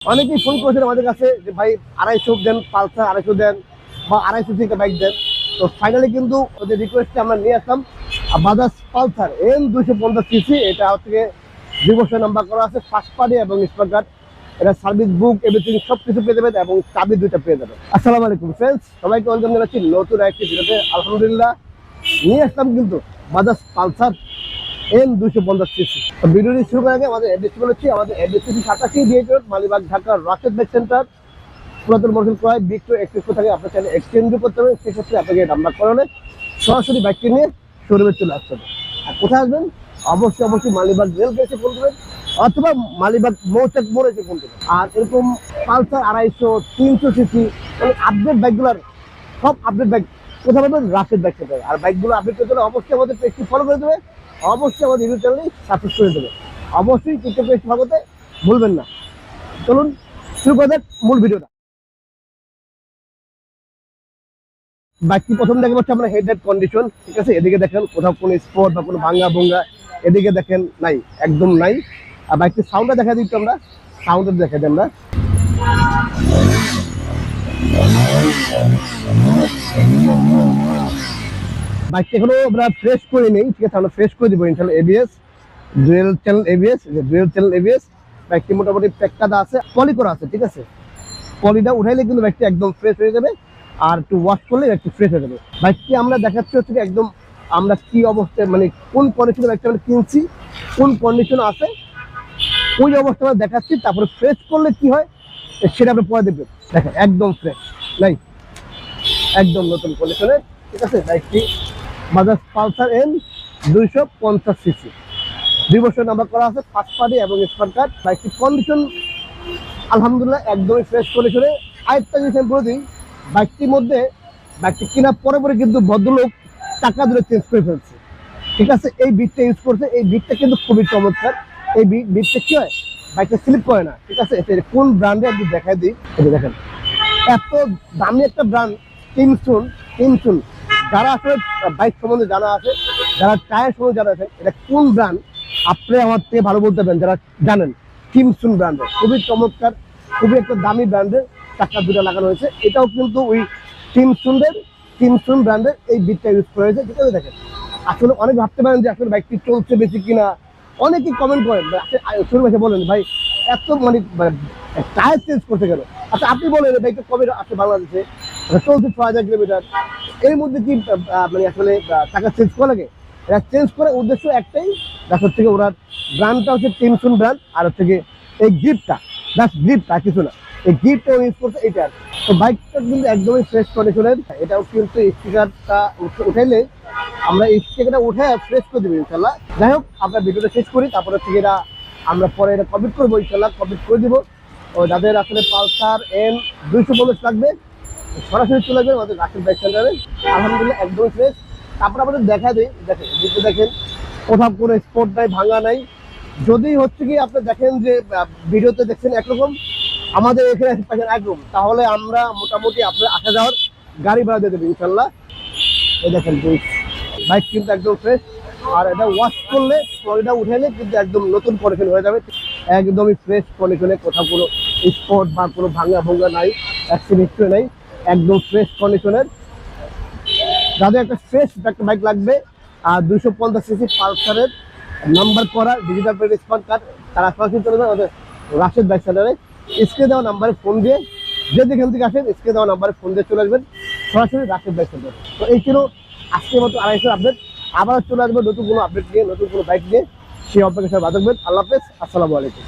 অনেকেই ফোন করেছেন আমাদের কাছে যে ভাই 250 দেন, পালসার 250 দেন বা 250 থেকে বাইক দেন। তো ফাইনালি কিন্তু ওদের রিকোয়েস্টে আমরা নিয়ে আসলাম বাজাজ পালসার N250cc। এটা হচ্ছে 2 বছর নাম্বার করা আছে, ফার্স্ট পার্টি এবং স্পেয়ার কার্ড। এটা সার্ভিস বুক এভরিথিং সবকিছু পেয়ে যাবেন এবং চাবি 2টা পেয়ে যাবেন। আসসালামু আলাইকুম ফ্রেন্ডস, সবাইকে ওয়েলকাম জানাচ্ছি নতুন একটি ভিডিওতে। আলহামদুলিল্লাহ নিয়ে আসলাম কিন্তু বাজাজ পালসার N250cc। তো ভিডিওটি শুরু করার আগে আমাদের অ্যাড্রেস বলেছি, আমাদের অ্যাড্রেস হচ্ছে 87 BA road, Malibagh, Dhaka, Rashed bike centre. পুরাতন মোটরসাইকেল ক্রয় বিক্রয় এক্সচেঞ্জ থাকে, আপনার চাইলে এক্সচেঞ্জও করতে হবে। সেক্ষেত্রে আপনাকে নাম্বার করালে সরাসরি বাইকটি নিয়ে শোরুমে চলে আসতে হবে। আর কোথায় আসবেন? অবশ্যই মালিবাগ রেল গেটে ফোন করবেন অথবা মালিবাগ মৌচাক মোড়ে ফোন করবেন। আর এরকম পালসার 250, 300cc মানে আপডেট বাইকগুলোর সব আপডেট বাইক কোথাও পাবেন? Rashed bike centre. আর বাইকগুলো আপডেট করতে হলে অবশ্যই আমাদের পেজটি ফলো করে দেবে, অবশ্যই আমাদের ইউটিউব চ্যানেলটি সাবস্ক্রাইব করে দেবে, অবশ্যই টিকটক পেজটি ফলো করতে ভুলবেন না। চলুন শুরু করে দেন মূল ভিডিওটা। বাইকটি প্রথম দেখে হচ্ছে আমরা হেডলাইট কন্ডিশন, ঠিক আছে? এদিকে দেখেন কোথাও কোনো স্পট বা কোনো ভাঙ্গা ভঙ্গা এদিকে দেখেন নাই, একদম নাই। আর বাইকটির সাউন্ডটা দেখা দিচ্ছি আমরা, সাউন্ডটা দেখা দিই আমরা। বাইকটা এখনো আমরা ফ্রেশ করে নেই, ঠিক আছে? আমরা ফ্রেশ করে দিব ইনশাআল্লাহ। ABS dual channel ABS. বাইকটি মোটামুটি প্যাকটা আছে, পলি করা আছে, ঠিক আছে? পলিটা উঠাইলে কিন্তু বাইকটি একদম ফ্রেশ হয়ে যাবে, আর একটু ওয়াশ করলে একটু ফ্রেশ হয়ে যাবে। বাইকটি আমরা দেখাচ্ছি হচ্ছে একদম আমরা কি অবস্থায় মানে কোন কন্ডিশনে বাইকটা আমরা কিনছি, কোন কন্ডিশন আছে ওই অবস্থা আমরা দেখাচ্ছি। তারপরে ফ্রেশ করলে কি হয় সেটা আপনি পরে দেখবেন। দেখেন একদম ফ্রেশ নাই, একদম নতুন কন্ডিশনে, ঠিক আছে? বাইকটি বাজাজ পালসার N250cc, 2 বছর নাম্বার করা আছে, ফার্স্ট পার্টি এবং স্পেয়ার কার্ড। বাইকটির কন্ডিশন আলহামদুলিল্লাহ একদমই ফ্রেশ কন্ডিশনে। আরেকটা জিনিস আমি বলে দিই, বাইকটির মধ্যে বাইকটি কেনার পরে কিন্তু ভদ্রলোক টাকা ধরে চেঞ্জ করে ফেলছে, ঠিক আছে? এই বিটটা ইউজ করছে, এই বিটটা কিন্তু খুবই চমৎকার। এই বিটটা কি হয়, বাইকটা স্লিপ করে না, ঠিক আছে? কোন ব্র্যান্ডে আপনি দেখাই দিই, এটা দেখেন এত দামি একটা ব্র্যান্ড টিমসুন। যারা আসলে বাইক সম্বন্ধে জানা আছে, যারা টায়ার সম্বন্ধে জানা আছে, এটা কোন ব্র্যান্ড আপনি আমার থেকে ভালো বলতে পারেন যারা জানেন। টিমসুন ব্র্যান্ডের খুবই চমৎকার, খুবই একটা দামি ব্র্যান্ডের চাকা 2টা লাগানো হয়েছে। এটাও কিন্তু ওই টিমসুন ব্র্যান্ডের এই বিটটা ইউজ করা হয়েছে, ঠিক আছে? দেখেন আসলে অনেক ভাবতে পারেন যে আসলে বাইকটি চলছে বেশি কিনা, অনেকেই কমেন্ট করেন শুরু ভাষা বলেন ভাই এত মানে টায়ার চেঞ্জ করতে গেল। আচ্ছা আপনি বলেন বাইকটা কবে আসছে বাংলাদেশে, চলছে 6000 কিলোমিটার, এর মধ্যে কি মানে আসলে টাকা চেঞ্জ করা লাগে? এটা চেঞ্জ করার উদ্দেশ্য একটাই, দেখা হচ্ছে ওরা ব্র্যান্ডটা হচ্ছে টিমসুন ব্র্যান্ড, আর হচ্ছে এই গিফটটা আর কিছু না, এই গিফটটা ইউজ করছে এটা। তো বাইকটা কিন্তু একদমই ফ্রেশ কন্ডিশনের। এটাও কিন্তু স্টিকারটা উঠাইলে আমরা এই স্টিকারটা উঠে ফ্রেশ করে দেবো ইনশাল্লাহ। যাই হোক আমরা ভিডিওটা শেষ করি, তারপরে হচ্ছে এটা আমরা পরে এটা কমপ্লিট করবো ইনশাল্লাহ, কমপ্লিট করে দিব। ও যাদের আসলে পালসার N250 লাগবে সরাসরি চলে যাবেন আমাদের রাশেদ বাইক সেন্টারে। আলহামদুলিল্লাহ একদমই ফ্রেশ। তারপরে আমাদের দেখা দিই, দেখেন কোথাও কোনো স্পট নাই, ভাঙা নাই। যদি হচ্ছে কি আপনি দেখেন যে ভিডিওতে দেখছেন একরকম, আমাদের এখানে পাচ্ছেন একরকম, তাহলে আমরা মোটামুটি আপনার আসা যাওয়ার গাড়ি ভাড়া দিয়ে দেবো ইনশাল্লাহ। এই দেখেন বাইক কিন্তু একদম ফ্রেশ, আর এটা ওয়াশ করলে পলিটা উঠাইলে কিন্তু একদম নতুন কন্ডিশন হয়ে যাবে, একদমই ফ্রেশ কন্ডিশনে, কোথাও কোনো স্পট বা কোনো ভাঙা নাই, অ্যাক্সিডেন্ট নাই, একদম ফ্রেশ কন্ডিশনের। যাদের একটা ফ্রেশ একটা বাইক লাগবে আর 250cc পালসারের নাম্বার করা ডিজিটাল প্লেট স্পট কার্ড, তারা সরাসরি চলে যাবে আমাদের রাশেদ বাইক সেন্টারে। স্ক্রিনে দেওয়া নাম্বারে ফোন দিয়ে, যে যেখান থেকে আসেন স্ক্রিনে দেওয়া নাম্বারে ফোন দিয়ে চলে আসবেন সরাসরি রাশেদ বাইক সেন্টার। তো এই ছিল আজকের মতো 250 আপডেট। আবার চলে আসবে নতুন কোনো আপডেট নিয়ে, নতুন কোনো বাইক নিয়ে। সেই অপেক্ষা সবাই ভালো থাকবেন। আল্লাহ হাফেজ, আসসালামু আলাইকুম।